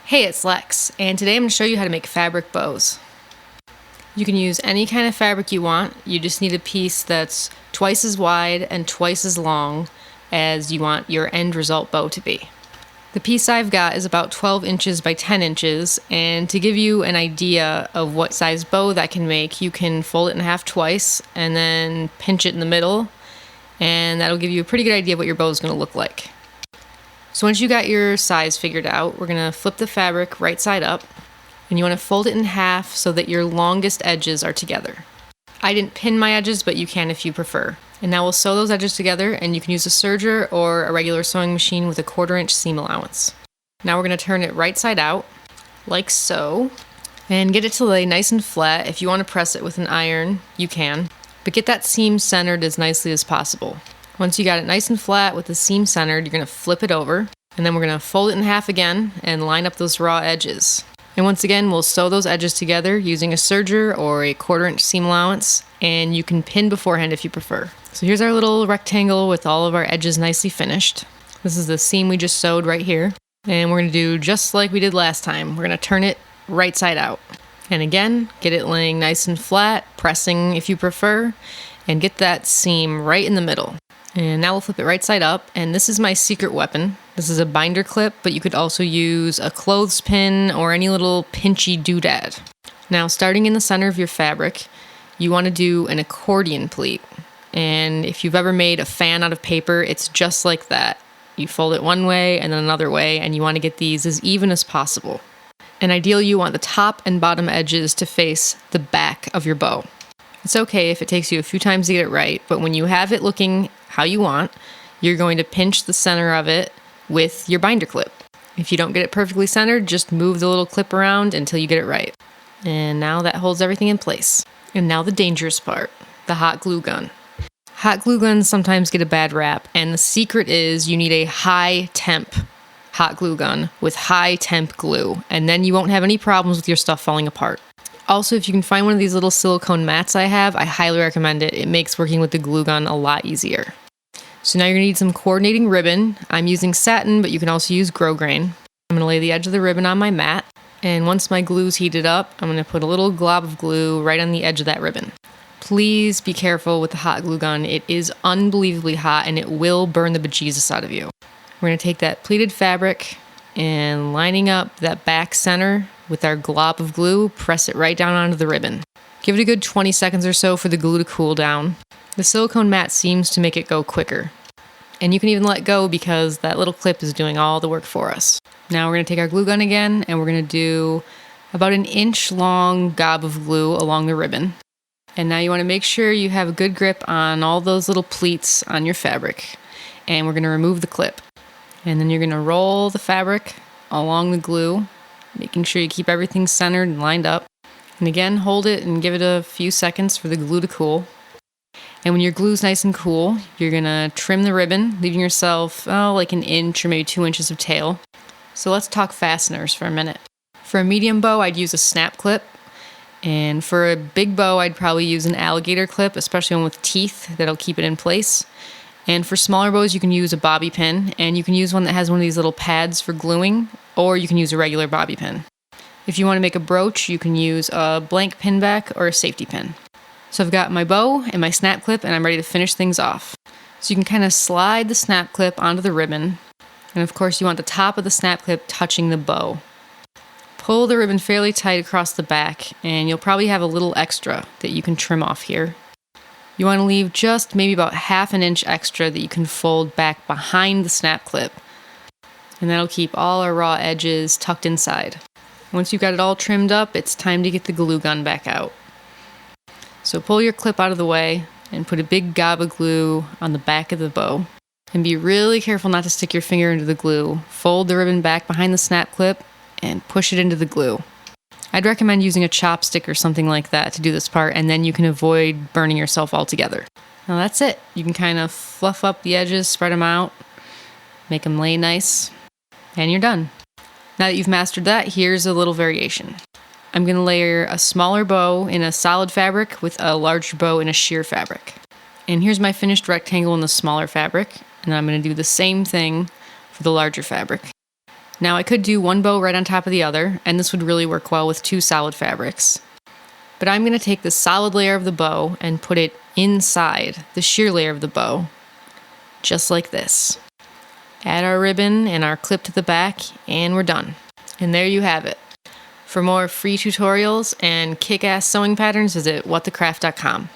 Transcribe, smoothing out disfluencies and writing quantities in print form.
Hey, it's Lex, and today I'm going to show you how to make fabric bows. You can use any kind of fabric you want. You just need a piece that's twice as wide and twice as long as you want your end result bow to be. The piece I've got is about 12 inches by 10 inches, and to give you an idea of what size bow that can make, you can fold it in half twice and then pinch it in the middle, and that'll give you a pretty good idea of what your bow is going to look like. So once you got your size figured out, we're going to flip the fabric right side up, and you want to fold it in half so that your longest edges are together. I didn't pin my edges, but you can if you prefer. And now we'll sew those edges together, and you can use a serger or a regular sewing machine with a 1/4 inch seam allowance. Now we're going to turn it right side out, like so, and get it to lay nice and flat. If you want to press it with an iron, you can, but get that seam centered as nicely as possible. Once you got it nice and flat with the seam centered, you're going to flip it over, and then we're going to fold it in half again and line up those raw edges. And once again, we'll sew those edges together using a serger or a 1/4 inch seam allowance, and you can pin beforehand if you prefer. So here's our little rectangle with all of our edges nicely finished. This is the seam we just sewed right here, and we're going to do just like we did last time. We're going to turn it right side out. And again, get it laying nice and flat, pressing if you prefer, and get that seam right in the middle. And now we'll flip it right side up, and this is my secret weapon. This is a binder clip, but you could also use a clothespin or any little pinchy doodad. Now, starting in the center of your fabric, you want to do an accordion pleat. And if you've ever made a fan out of paper, it's just like that. You fold it one way and then another way, and you want to get these as even as possible. And ideally, you want the top and bottom edges to face the back of your bow. It's okay if it takes you a few times to get it right, but when you have it looking how you want, you're going to pinch the center of it with your binder clip. If you don't get it perfectly centered, just move the little clip around until you get it right. And now that holds everything in place. And now the dangerous part, the hot glue gun. Hot glue guns sometimes get a bad rap, and the secret is you need a high temp hot glue gun with high temp glue, and then you won't have any problems with your stuff falling apart. Also, if you can find one of these little silicone mats I have, I highly recommend it. It makes working with the glue gun a lot easier. So now you're going to need some coordinating ribbon. I'm using satin, but you can also use grosgrain. I'm going to lay the edge of the ribbon on my mat, and once my glue's heated up, I'm going to put a little glob of glue right on the edge of that ribbon. Please be careful with the hot glue gun. It is unbelievably hot, and it will burn the bejesus out of you. We're going to take that pleated fabric and lining up that back center with our glob of glue, press it right down onto the ribbon. Give it a good 20 seconds or so for the glue to cool down. The silicone mat seems to make it go quicker. And you can even let go because that little clip is doing all the work for us. Now we're going to take our glue gun again, and we're going to do about an inch long gob of glue along the ribbon. And now you want to make sure you have a good grip on all those little pleats on your fabric. And we're going to remove the clip. And then you're going to roll the fabric along the glue, making sure you keep everything centered and lined up. And again, hold it and give it a few seconds for the glue to cool. And when your glue's nice and cool, you're going to trim the ribbon, leaving yourself, like an inch or maybe 2 inches of tail. So let's talk fasteners for a minute. For a medium bow, I'd use a snap clip. And for a big bow, I'd probably use an alligator clip, especially one with teeth that'll keep it in place. And for smaller bows, you can use a bobby pin, and you can use one that has one of these little pads for gluing, or you can use a regular bobby pin. If you want to make a brooch, you can use a blank pin back or a safety pin. So I've got my bow and my snap clip, and I'm ready to finish things off. So you can kind of slide the snap clip onto the ribbon, and of course you want the top of the snap clip touching the bow. Pull the ribbon fairly tight across the back, and you'll probably have a little extra that you can trim off here. You want to leave just maybe about 1/2 inch extra that you can fold back behind the snap clip. And that'll keep all our raw edges tucked inside. Once you've got it all trimmed up, it's time to get the glue gun back out. So pull your clip out of the way and put a big gob of glue on the back of the bow. And be really careful not to stick your finger into the glue. Fold the ribbon back behind the snap clip and push it into the glue. I'd recommend using a chopstick or something like that to do this part, and then you can avoid burning yourself altogether. Now that's it. You can kind of fluff up the edges, spread them out, make them lay nice, and you're done. Now that you've mastered that, here's a little variation. I'm going to layer a smaller bow in a solid fabric with a larger bow in a sheer fabric. And here's my finished rectangle in the smaller fabric, and I'm going to do the same thing for the larger fabric. Now I could do one bow right on top of the other, and this would really work well with two solid fabrics. But I'm going to take the solid layer of the bow and put it inside the sheer layer of the bow, just like this. Add our ribbon and our clip to the back, and we're done. And there you have it. For more free tutorials and kick-ass sewing patterns, visit whatthecraft.com.